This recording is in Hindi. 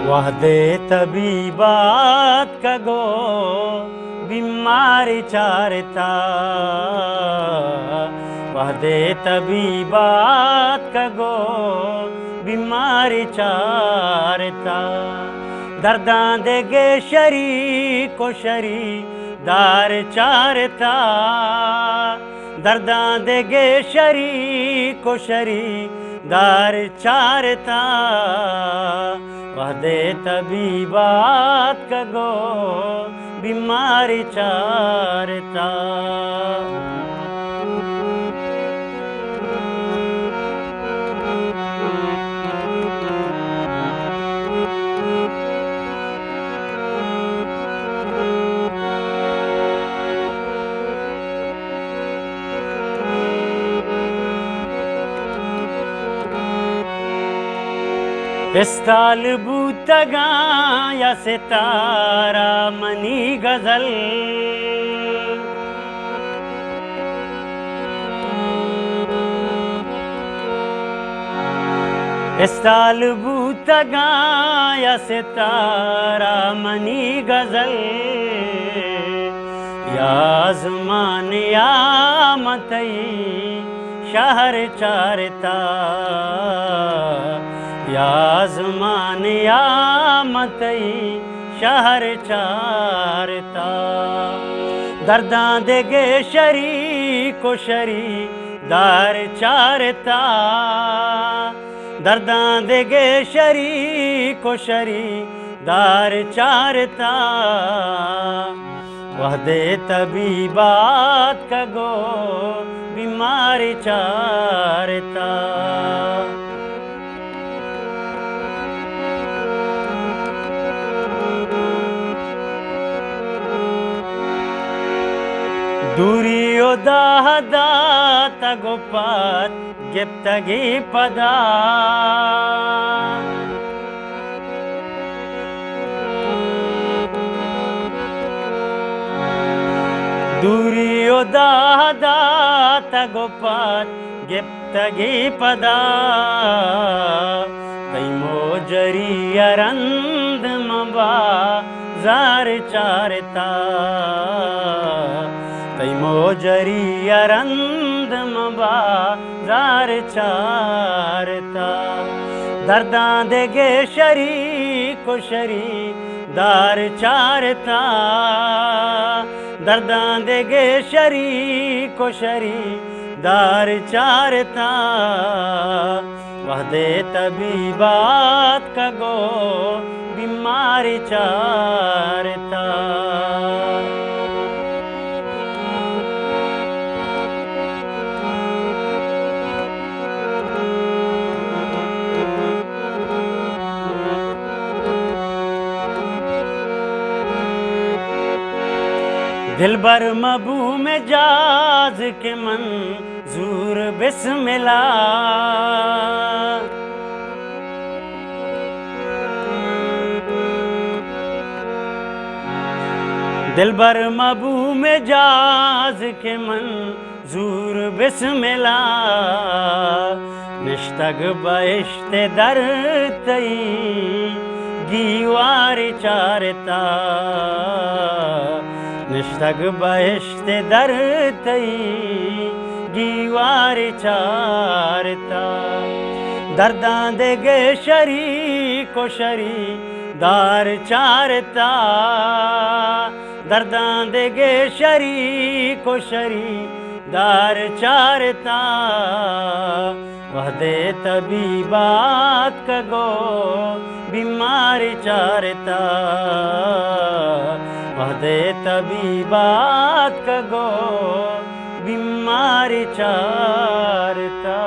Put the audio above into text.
वहदे तबीबात कगो बीमारी चारता। वहदे तबीबात कगो बीमारी चारता। दर्दां देगे शरी को शरी दार चारता। दर्दां देगे शरी को शरी दार चारता। वहदे तबीबात कगो बीमारी चारता। इस्ताल बूतगा या सितारा मनी गजल। इस्ताल बूतगा या सितारा मनी गजल। या ज़मान या मतई शहर चारता। या ज़मान या मतई शहर चारता। दर्दां देगे शरी को शरी दार चारता। दर्दां देगे शरी को शरी दार चारता। वहदे तबीबात कगो बीमारी चारता। दूरियो दाहदा तगोपात गिप्तगी पदा। दूरियो दाहदा तगोपात गिप्तगी पदा। तैमो जरी अरंद मबा जार चारता। तैमो जरी अरंद मबा जार चारता। दर्दां देगे शरी को शरी दार चारता। दर्दां देगे शरी को शरी दार चारता। वहदे तबीबात कगो बीमारी चारता। दिलबर मबू में जाज के मंजूर बिस्मिल्लाह। दिलबर मबू में जाज के मंजूर बिस्मिल्लाह। निश्तग बहिश्ते दर तई गीवार चारता। निश्तग बहिश्ते दर तई गीवार चारता। दर्दां देगे शरी को शरी दार चारता। दर्दां देगे शरी को शरी दार चारता। वहदे तबीबात कगो बीमारी चारता। वहदे तबीबात कगो बीमारी चारता।